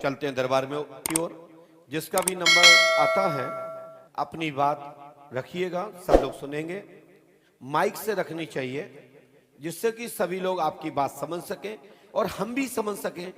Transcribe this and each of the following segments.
चलते हैं दरबार में की ओर। जिसका भी नंबर आता है अपनी बात रखिएगा, सब लोग सुनेंगे। माइक से रखनी चाहिए जिससे कि सभी लोग आपकी बात समझ सकें और हम भी समझ सकें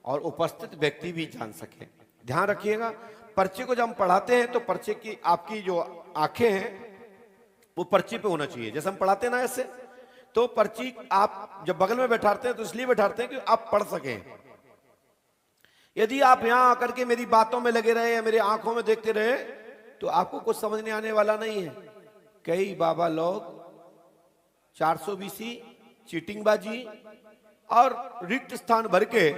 और उपस्थित व्यक्ति भी जान सकें। ध्यान रखिएगा, पर्चे को जब हम पढ़ाते हैं तो पर्चे की आपकी जो आंखें हैं वो पर्ची पे होना चाहिए। जैसे हम पढ़ाते हैं ना ऐसे, तो पर्ची आप जब बगल में बैठाते हैं तो इसलिए बैठाते हैं कि आप पढ़ सकें। यदि आप यहां आकर के मेरी बातों में लगे रहे या मेरी आंखों में देखते रहे तो आपको कुछ समझने आने वाला नहीं है। कई बाबा लोग 420 चीटिंगबाजी और रिक्त स्थान भर के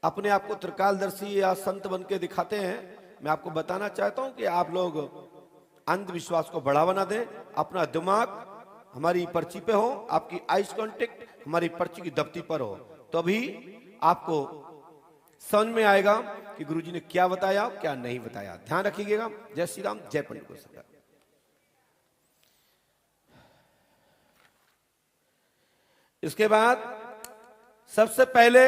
अपने आप को त्रिकालदर्शी या संत बन के दिखाते हैं। मैं आपको बताना चाहता हूं कि आप लोग अंधविश्वास को बढ़ावा ना दें। अपना दिमाग हमारी पर्ची पे हो, आपकी आइज कांटेक्ट हमारी पर्ची की दफ्ती पर हो, तभी आपको समझ में आएगा कि गुरुजी ने क्या बताया क्या नहीं बताया। ध्यान रखिएगा। जय श्री राम, जय पंडित गोसाई। इसके बाद सबसे पहले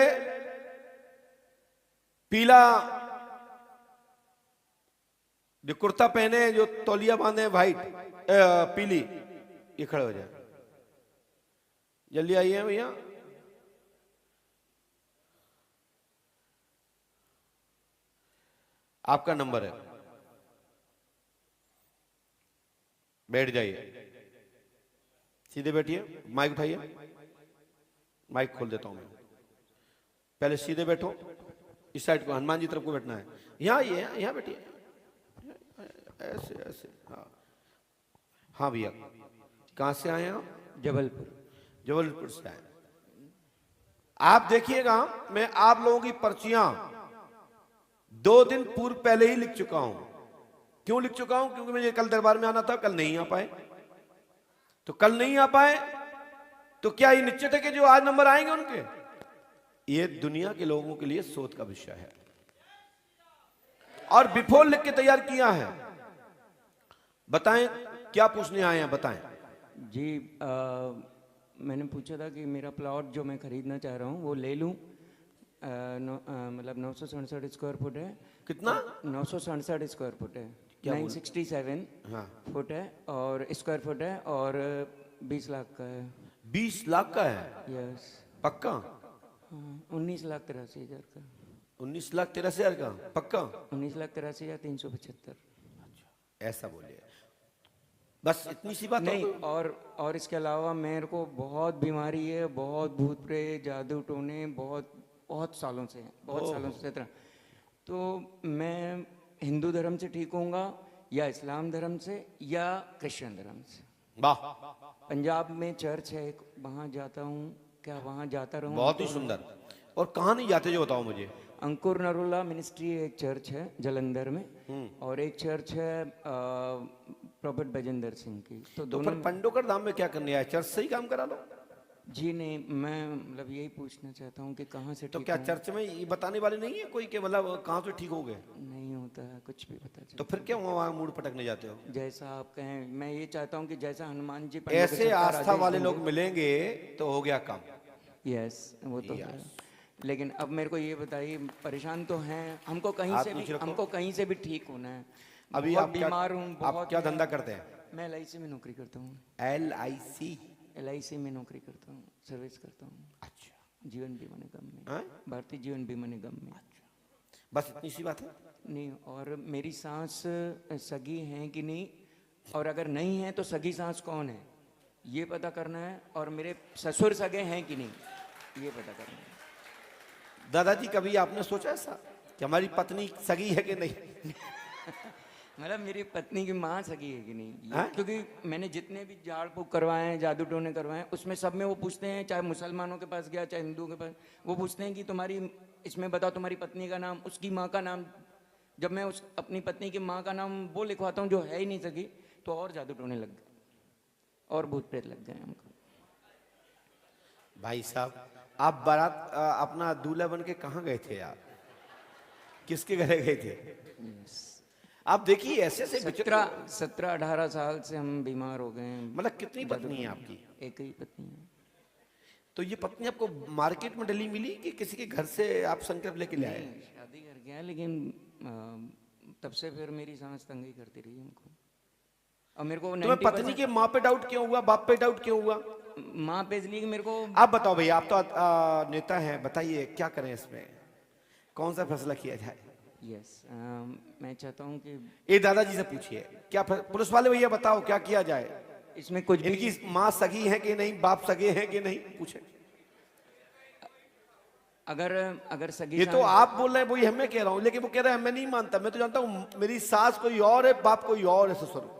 पीला जो कुर्ता पहने, जो तौलिया बांधे व्हाइट पीली, ये खड़े हो जाए। जल्दी आइए भैया। आपका नंबर है, बैठ जाइए, सीधे बैठिए। माइक उठाइए, माइक खोल देता हूं मैं। पहले सीधे बैठो, इस साइड को, हनुमान जी तरफ को बैठना है। यहाँ आइए, यहाँ बैठिए, ऐसे ऐसे। हाँ हाँ भैया, कहां से आए आप? जबलपुर। जबलपुर से आए। आप देखिएगा, मैं आप लोगों की पर्चियां 2 दिन पूर्व पहले ही लिख चुका हूं। क्यों लिख चुका हूं? क्योंकि मुझे कल दरबार में आना था, कल नहीं आ पाए। तो कल नहीं आ पाए तो क्या ये निश्चित है कि जो आज नंबर आएंगे उनके? ये दुनिया के लोगों के लिए शोध का विषय है और बिफोर लिख के तैयार किया है। बताएं क्या पूछने आए हैं, बताएं जी। मैंने पूछा था कि मेरा प्लॉट जो मैं खरीदना चाह रहा हूँ वो ले लूँ। मतलब 967 स्क्वायर फुट है। कितना? 967 स्क्वायर फुट है। 967 हाँ। फुट है और स्क्वायर फुट है और 20 लाख का है। 20 लाख का है? यस। पक्का? हाँ, 19,83,000 का। 19,83,000 का पक्का? 19,83,375। ऐसा बोलिए, बस इतनी सी बात नहीं। और इसके अलावा मेरे को बहुत बीमारी है, बहुत भूत प्रेत जादू टोने बहुत सालों से है, बहुत सालों से। तो मैं हिंदू धर्म से ठीक होऊंगा या इस्लाम धर्म से या क्रिश्चियन धर्म से? वाह, पंजाब में चर्च है, वहाँ जाता हूँ, क्या वहाँ जाता रहूँ? बहुत ही सुंदर। और कहाँ नहीं जाते जो बताओ मुझे। अंकुर नरोला मिनिस्ट्री एक चर्च है जलंधर में, और एक चर्च है प्रॉफेट बजेंद्र सिंह की। तो दोनों। फिर पंडोकर धाम में क्या करने आए? चर्च से ही काम करा लो। जी नहीं, मैं मतलब यही पूछना चाहता हूँ कि कहाँ से तो ठीक क्या हूँ? चर्च में ये बताने वाले नहीं है कोई कि मतलब कहाँ से ठीक हो गए? नहीं होता है, कुछ भी पता चलता। तो फिर क्यों वहाँ मूड पटकने जाते हो? जैसा आप कहें, मैं ये चाहता हूँ कि जैसा हनुमान जी ऐसे आस्था वाले लोग मिलेंगे तो हो गया काम। यस, वो तो है। लेकिन अब मेरे को ये बताइए, परेशान तो हैं, हमको कहीं से भी ठीक होना है। अभी बहुत आप बीमार हूँ। आप क्या धंधा करते हैं? मैं LIC में नौकरी करता हूँ। LIC में नौकरी करता हूँ, सर्विस करता हूँ। अच्छा। जीवन बीमा निगम में। हाँ? भारतीय जीवन बीमा निगम में। अच्छा, बस इतनी सी बात है? नहीं, और मेरी सास सगी हैं कि नहीं, और अगर नहीं है तो सगी सास कौन है ये पता करना है, और मेरे ससुर सगे हैं कि नहीं ये पता करना है। दादाजी, कभी आपने सोचा ऐसा कि हमारी पत्नी सगी है कि नहीं? मतलब मेरी पत्नी की माँ सगी है कि नहीं? हाँ? क्योंकि मैंने जितने भी झाड़ फूक करवाए हैं, जादू टोने करवाए हैं, उसमें सब में वो पूछते हैं, चाहे मुसलमानों के पास गया चाहे हिंदुओं के पास, वो पूछते हैं कि तुम्हारी इसमें बताओ तुम्हारी पत्नी का नाम, उसकी माँ का नाम। जब मैं अपनी पत्नी की माँ का नाम वो लिखवाता हूँ जो है ही नहीं सकी, तो और जादू टोने लग गए और भूत प्रेत लग गए हमको। भाई साहब, आप बारात अपना दूल्हा बन के कहाँ गए थे यार? किसके घर गए थे? आप देखिए ऐसे ऐसे 17-18 साल से हम बीमार हो गए हैं। मतलब कितनी पत्नी है आपकी? एक ही पत्नी है। तो ये पत्नी आपको मार्केट में डली मिली कि किसी के घर से आप संकल्प लेके ले आए? शादी कर गया, लेकिन तब से फिर मेरी सांस तंगी करती रही हमको। और मेरे को तुम्हें पत्नी के माँ पे डाउट क्यों हुआ, बाप पे डाउट क्यों हुआ? माँ पे इसलिए कि मेरे को आप बताओ भैया, आप तो नेता हैं, बताइए क्या करें इसमें, कौन सा फैसला किया जाए? यस, मैं चाहता हूँ कि ये दादाजी से पूछिए, क्या पुलिस वाले भैया बताओ क्या किया जाए? इसमें कुछ भी इनकी माँ सगी है कि नहीं, बाप सगे हैं कि नहीं, पूछे। अगर अगर सगी ये तो आप बोल रहे हैं, वही मैं कह रहा हूँ, लेकिन वो कह रहे हैं मैं नहीं मानता, मैं तो जानता हूँ मेरी सास कोई और है, बाप कोई और है, ससुर।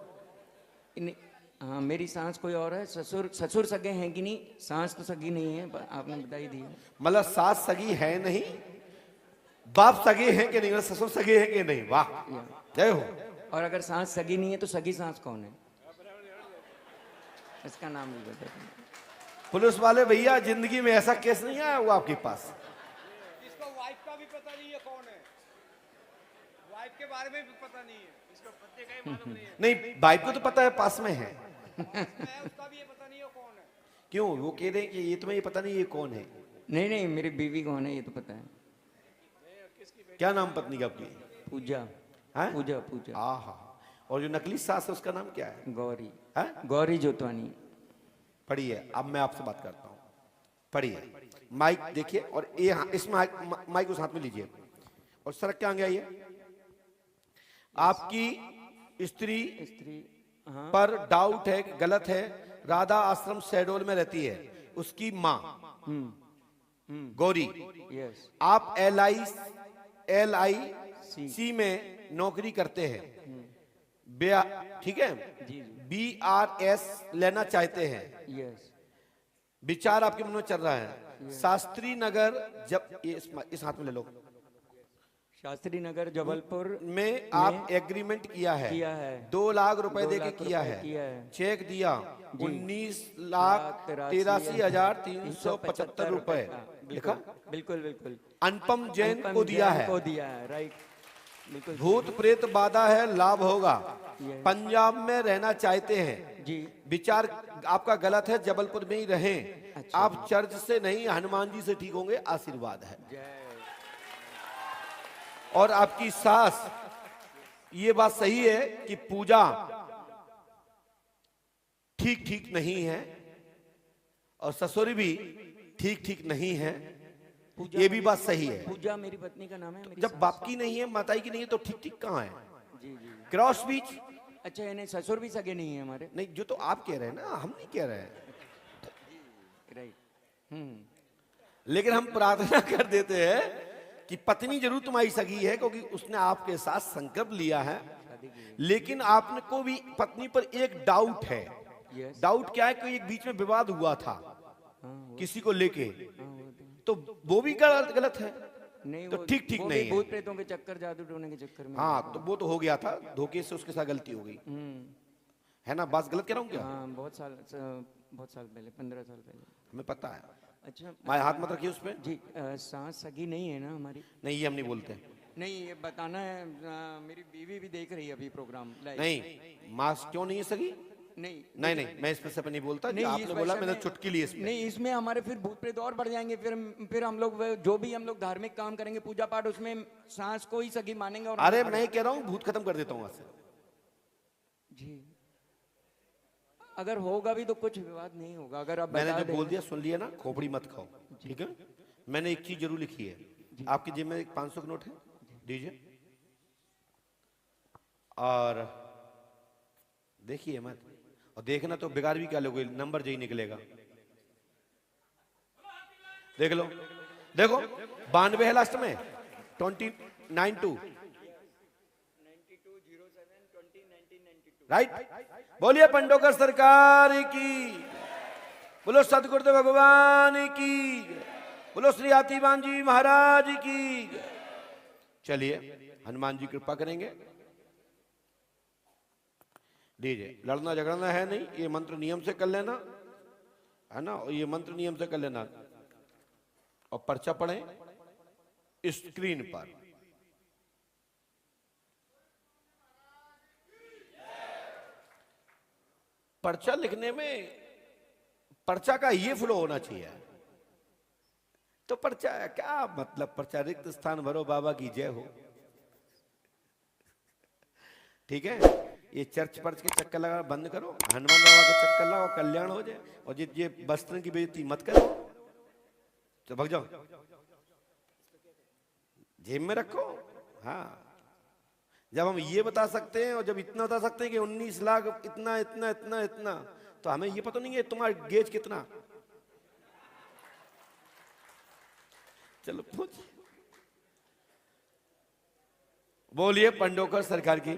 हाँ, मेरी सास कोई और है, ससुर ससुर सगे हैं कि नहीं? सास तो सगी नहीं है, आपने बताई दी है। मतलब सास सगी है नहीं, बाप सगे हैं कि नहीं, मतलब ससुर सगे हैं कि नहीं? वाह, जय हो। और अगर सास सगी नहीं है तो सगी सास कौन है? इसका नाम भी बता दो। पुलिस वाले भैया, जिंदगी में ऐसा केस नहीं आया हुआ आपके पास? इसको वाइफ का भी पता नहीं है कौन है, वाइफ के बारे में भी पता नहीं है, इसको पति का ही मालूम नहीं है। नहीं, वाइफ को तो पता है, पास में है। उसका भी ये पता नहीं है कौन है। क्यों? वो कह रहे हैं कि ये तुम्हें ये पता नहीं ये कौन है? नहीं नहीं, मेरी बीवी कौन है ये तो पता है। क्या नाम पत्नी का आपकी? पूजा। हैं? पूजा पूजा। आहा। और जो नकली सास है उसका नाम क्या है? गौरी। हैं? गौरी जोतवानी। पढ़िए, अब मैं आपसे बात करता हूँ, पढ़िए। माइक देखिए, और ये इस माइक उस हाथ में लीजिए और सड़क के आगे आइए। आपकी स्त्री स्त्री, हाँ। पर डाउट है कि गलत है, राधा आश्रम शहडोल में रहती है, उसकी माँ गौरी। यस। आप LIC में नौकरी करते हैं, ठीक है, जी जी। BRS लेना चाहते हैं, यस। विचार आपके मन में चल रहा है। शास्त्री नगर, जब इस हाथ में ले लो, शास्त्री नगर जबलपुर में आप एग्रीमेंट किया है, 2 लाख रुपए 2 दे के लाख किया रुपए है, किया है। चेक दिया 19,83,375 रुपए लिखा। बिल्कुल बिल्कुल। अनुपम जैन अनुपम को दिया जैन है। को दिया है, राइट, बिल्कुल। भूत प्रेत बाधा है, लाभ होगा। Yes. पंजाब में रहना चाहते हैं, जी। विचार आपका गलत है, जबलपुर में ही रहें। अच्छा। आप चर्च से नहीं, हनुमान जी से ठीक होंगे, आशीर्वाद है। और आपकी सास, ये बात सही है कि पूजा ठीक ठीक नहीं है, और ससुर भी ठीक ठीक नहीं है, ये भी बात सही है। पूजा मेरी पत्नी का नाम है। मेरी जब बाप की नहीं है, माताई की नहीं है, तो ठीक ठीक कहाँ है? जी जी। क्रॉस बीच। अच्छा, यानी ससुर भी सगे नहीं है हमारे? नहीं, जो तो आप कह रहे हैं ना, हम नहीं कह रहे हैं। राइट। लेकिन हम प्रार्थना कर देते हैं कि पत्नी जरूर तुम्हारी सगी है, क्योंकि उसने आपके साथ संकल्प लिया है, लेकिन आपने को भी पत्नी पर एक डाउट है। यस। डाउट क्या है कि एक बीच में विवाद हुआ था किसी को लेके, तो वो भी गलत है, नहीं, तो वो- ठीक ठीक वो भी नहीं है। भूत प्रेतों के चक्कर, जादू टोने के चक्कर में। हाँ, तो वो तो हो गया था, धोखे से उसके साथ गलती हो गई है ना? बात गलत कह रहा हूँ क्या? हाँ, बहुत साल पहले, 15 साल पहले। हमें पता है। अच्छा। माए हाथ मत रखिए उस पे। जी, सास सगी नहीं है ना हमारी? नहीं, ये हम नहीं बोलते। नहीं, ये बताना है, मेरी बीवी भी देख रही है अभी प्रोग्राम लाइव। नहीं, मास्क क्यों नहीं है सगी? नहीं नहीं नहीं, मैं इस पे से नहीं बोलता, नहीं, आपने इस बोला, वैसे मैंने में- चुटकी ली इसमें। नहीं, इसमें हमारे फिर भूत प्रेत और बढ़ जाएंगे। फिर हम लोग जो भी हम लोग धार्मिक काम करेंगे, पूजा पाठ, उसमें सांस को ही सगी मानेंगे। और अरे मैं कह रहा हूँ भूत खत्म कर देता हूँ वहां से। जी, अगर होगा भी तो कुछ विवाद नहीं होगा। अगर आप मैंने बता जो बोल दें। दिया सुन लिया ना, खोपड़ी मत खाओ, ठीक है? मैंने एक चीज जरूर लिखी है, आपकी जेब में एक 500 का नोट है, दीजिए। और देखिए मत, और देखना तो बेकार भी क्या लोगे, नंबर यही निकलेगा। देख लो, देखो 92 है लास्ट में, 292 राइट। बोलिए पंडोकर सरकार की, बोलो सतगुरुदेव भगवान की, बोलो श्री हाथीवान जी महाराज की। चलिए, हनुमान जी कृपा करेंगे। दीजिए, लड़ना झगड़ना है नहीं, ये मंत्र नियम से कर लेना है ना, और ये मंत्र नियम से कर लेना। और पर्चा पढ़ें स्क्रीन पर। पर्चा लिखने में पर्चा का ये फ्लो होना चाहिए, तो पर्चा क्या मतलब, पर्चा रिक्त स्थान भरो बाबा की जय हो। ठीक है, ये चर्च पर्च के चक्कर लगा बंद करो, हनुमान बाबा के चक्कर लगाओ, कल्याण हो जाए। और ये वस्त्र की बेइज्जती मत करो, तो भाग जाओ, जेब में रखो। हाँ, जब हम ये बता सकते हैं और जब इतना बता सकते हैं कि 19 लाख इतना इतना इतना इतना, तो हमें ये पता नहीं है तुम्हारा गेज कितना। चलो पूछ, बोलिए पंडोकर सरकार की।